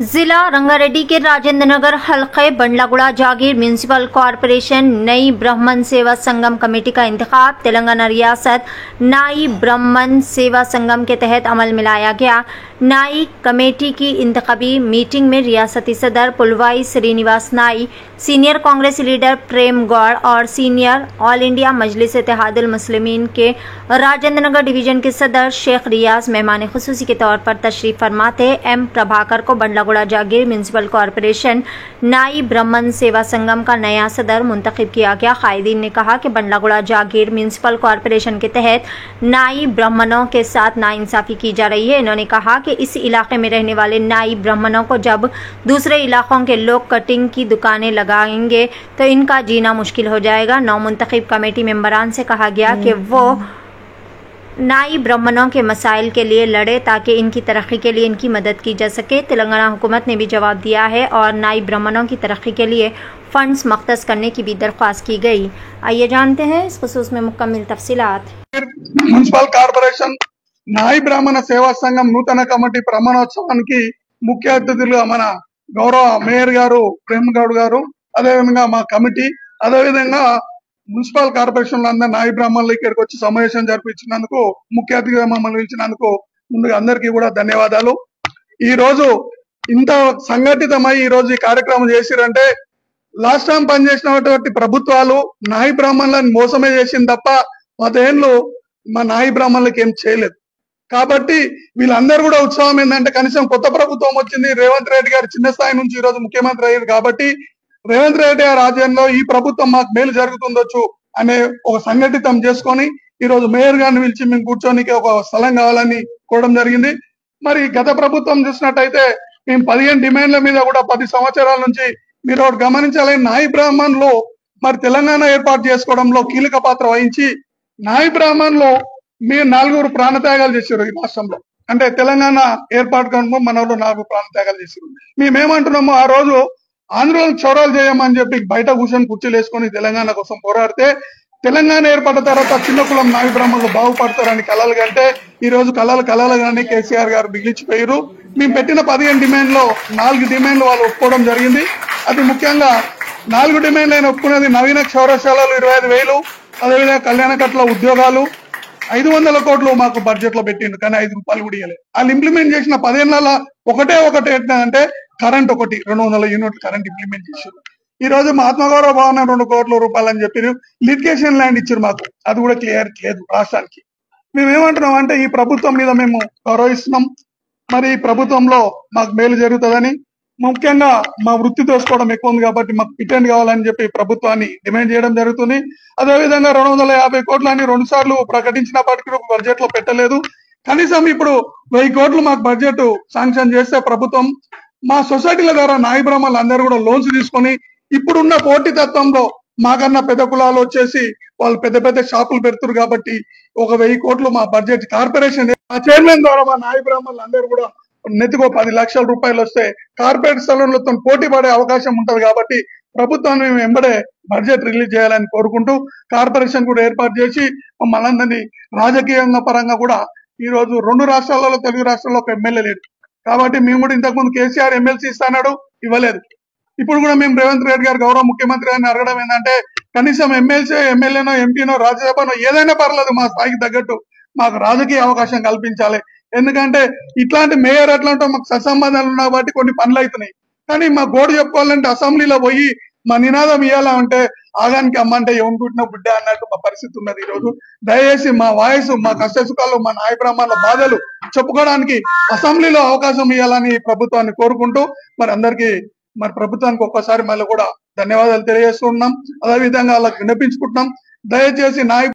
जिला रंगारेड्डी के राजेंद्र नगर हल्के बंडलागुड़ा जागीर म्यूनिसिपल कॉरपोरेशन नई ब्राह्मण सेवा संगम कमेटी का इंतखाब तेलंगाना रियासत नाई ब्राह्मण सेवा संगम के तहत अमल में लाया गया। नाई कमेटी की इंतखाबी मीटिंग में रियासती सदर पुलवाई श्रीनिवास नाई, सीनियर कांग्रेस लीडर प्रेम गौड़ और सीनियर ऑल इंडिया मजलिस इत्तेहादुल मुस्लिमीन के राजेंद्र नगर डिवीजन के सदर शेख रियाज मेहमान खुसूसी के तौर पर तशरीफ फरमाते एम प्रभाकर को बंडलागुड़ा जागीर म्यूनिसिपल कॉरपोरेशन नाई ब्राह्मण सेवा संगम का नया सदर मुंतखब किया गया। कायदीन ने कहा कि बंडलागुड़ा जागीर म्यूनिसिपल कॉरपोरेशन के तहत नाई ब्राह्मणों के साथ नाइंसाफी की जा रही है। इन्होंने कहा कि इस इलाके में रहने वाले नाई ब्राह्मणों को जब दूसरे इलाकों के लोग कटिंग की दुकानें लगाएंगे तो इनका जीना मुश्किल हो जाएगा। नौ मुंतखब कमेटी मेंबरान से कहा गया कि वो नाई ब्राह्मणों के मसाइल के लिए लड़े ताकि इनकी तरक्की के लिए इनकी मदद की जा सके। तेलंगाना हुकूमत ने भी जवाब दिया है और नाई ब्राह्मणों की तरक्की के लिए फंड्स मख्तस करने की भी दरख्वास्त की गई। आइए जानते हैं इस खुसूस में मुकम्मल तफसीलात। మున్సిపల్ కార్పొరేషన్ నాయి బ్రాహ్మణ సేవా సంఘం నూతన కమిటీ ప్రమాణోత్సవానికి ముఖ్య అతిథులుగా మన గౌరవ మేయర్ గారు ప్రేమ్ గౌడ్ గారు, అదేవిధంగా మా కమిటీ, అదేవిధంగా మున్సిపల్ కార్పొరేషన్ అందరూ నాయి బ్రాహ్మణులు ఇక్కడికి వచ్చి సమావేశం జరిపించినందుకు, ముఖ్య అతిథిగా మమ్మల్ని పిలిచినందుకు ముందుగా అందరికీ కూడా ధన్యవాదాలు। ఈ రోజు ఇంత సంఘటితమై ఈ రోజు ఈ కార్యక్రమం చేసిరంటే లాస్ట్ టైం పనిచేసినటువంటి ప్రభుత్వాలు నాయి బ్రాహ్మణులను మోసమే చేసింది తప్ప 10 ఏళ్ళు మా నాయి బ్రాహ్మణులకు ఏం చేయలేదు। కాబట్టి వీళ్ళందరూ కూడా ఉత్సాహం ఏంటంటే కనీసం కొత్త ప్రభుత్వం వచ్చింది, రేవంత్ రెడ్డి గారు చిన్న స్థాయి నుంచి ఈ రోజు ముఖ్యమంత్రి అయ్యారు కాబట్టి రేవంత్ రెడ్డి గారి రాజ్యంలో ఈ ప్రభుత్వం మాకు మేలు జరుగుతుండొచ్చు అనే ఒక సంఘటితం చేసుకొని ఈ రోజు మేయర్ గారిని పిలిచి మేము కూర్చోనికి ఒక స్థలం కావాలని కోరడం జరిగింది। మరి గత ప్రభుత్వం చూసినట్టయితే మేము 15 డిమాండ్ల మీద కూడా 10 సంవత్సరాల నుంచి మీరు ఒకటి గమనించాలి, నాయి బ్రాహ్మణ్లో మరి తెలంగాణ ఏర్పాటు చేసుకోవడంలో కీలక పాత్ర వహించి నాయి బ్రాహ్మణ్లో మీరు 4 ప్రాణత్యాగాలు చేశారు ఈ రాష్ట్రంలో। అంటే తెలంగాణ ఏర్పాటు కనుక మన వాళ్ళు 4 ప్రాణత్యాగాలు చేశారు। మేమేమంటున్నాము, ఆ రోజు ఆంధ్రలో చౌరాలు చేయమని చెప్పి బయట కూర్చొని కుర్చీలు వేసుకొని తెలంగాణ కోసం పోరాడితే తెలంగాణ ఏర్పడిన తర్వాత చిన్న కులం నాయి బ్రాహ్మణులు బాగుపడతారని కలలు కంటే ఈ రోజు కలలు కానీ కేసీఆర్ గారు మిగిలిచిపోయారు। మేము పెట్టిన 15 డిమాండ్లో 4 డిమాండ్లు వాళ్ళు ఒప్పుకోవడం జరిగింది। అది ముఖ్యంగా 4 డిమాండ్లు అయినా ఒప్పుకునేది నవీన క్షౌరశాలలు 25,000, అదేవిధంగా కళ్యాణ కట్ల ఉద్యోగాలు 500 కోట్లు మాకు బడ్జెట్ లో పెట్టిండు కానీ 5 రూపాయలు కూడా ఇవ్వలేదు। వాళ్ళు ఇంప్లిమెంట్ చేసిన 10 ఏళ్ళ ఒకటి ఏంటంటే కరెంట్ 200 యూనిట్లు కరెంట్ ఇంప్లిమెంట్ చేశారు। ఈ రోజు ఆత్మగౌరవ భవనం 2 కోట్ల రూపాయలు అని చెప్పి లిటిగేషన్ ల్యాండ్ ఇచ్చారు మాకు, అది కూడా క్లియర్ లేదు రాష్ట్రానికి। మేమేమంటున్నాం అంటే ఈ ప్రభుత్వం మీద మేము గౌరవిస్తున్నాం, మరి ఈ ప్రభుత్వంలో మాకు మేలు జరుగుతుందని, ముఖ్యంగా మా వృత్తి తోసుకోవడం ఎక్కువ ఉంది కాబట్టి మాకు పిటెండ్ కావాలని చెప్పి ప్రభుత్వాన్ని డిమాండ్ చేయడం జరుగుతుంది। అదేవిధంగా 250 కోట్లని 2 సార్లు ప్రకటించినప్పటికీ బడ్జెట్ లో పెట్టలేదు। కనీసం ఇప్పుడు 1000 కోట్లు మాకు బడ్జెట్ శాంక్షన్ చేస్తే ప్రభుత్వం మా సొసైటీల ద్వారా నాయి బ్రాహ్మణులు అందరూ కూడా లోన్స్ తీసుకొని ఇప్పుడున్న పోటీ తత్వంలో మాకన్నా పెద్ద కులాలు వచ్చేసి వాళ్ళు పెద్ద పెద్ద షాపులు పెడుతున్నారు కాబట్టి ఒక 1000 కోట్లు మా బడ్జెట్ కార్పొరేషన్ చైర్మన్ ద్వారా మా నాయి బ్రాహ్మణులు అందరూ కూడా నెత్తికో 10 లక్షల రూపాయలు వస్తే కార్పొరేట్ స్థలంలో పోటీ పడే అవకాశం ఉంటది కాబట్టి ప్రభుత్వాన్ని మేము వెంబడే బడ్జెట్ రిలీజ్ చేయాలని కోరుకుంటూ కార్పొరేషన్ కూడా ఏర్పాటు చేసి మనందరినీ రాజకీయంగా పరంగా కూడా ఈ రోజు 2 రాష్ట్రాలలో తెలుగు రాష్ట్రాల్లో ఒక ఎమ్మెల్యే లేడు కాబట్టి మేము కూడా ఇంతకుముందు కేసీఆర్ ఎమ్మెల్సీ ఇస్తాడు, ఇవ్వలేదు। ఇప్పుడు కూడా మేము రేవంత్ రెడ్డి గారు గౌరవ ముఖ్యమంత్రి గారిని అడగడం ఏంటంటే కనీసం ఎమ్మెల్యేనో ఎంపీనో రాజ్యసభనో ఏదైనా పర్లేదు మా స్థాయికి తగ్గట్టు మాకు రాజకీయ అవకాశం కల్పించాలి। ఎందుకంటే ఇట్లాంటి మేయర్ అట్లాంటి మాకు సత్సంబంధాలు ఉన్నాయి కాబట్టి కొన్ని పనులు అవుతున్నాయి, కానీ మా గోడు చెప్పుకోవాలంటే అసెంబ్లీలో పోయి మా నినాదం ఇవ్వాలా అంటే ఆగానికి అమ్మంటే ఎవరు పుట్టిన బిడ్డ అన్నట్టు మా పరిస్థితి ఉన్నది। ఈ రోజు దయచేసి మా వాయిస్, మా కష్ట సుఖాలు, మా నాయ బ్రాహ్మణుల బాధలు చెప్పుకోవడానికి అసెంబ్లీలో అవకాశం ఇవ్వాలని ప్రభుత్వాన్ని కోరుకుంటూ మరి అందరికీ మరి ప్రభుత్వానికి ఒక్కసారి మళ్ళీ కూడా ధన్యవాదాలు తెలియజేస్తున్నాం। అదేవిధంగా వాళ్ళకి వినిపించుకుంటున్నాం। దయచేసి నాయ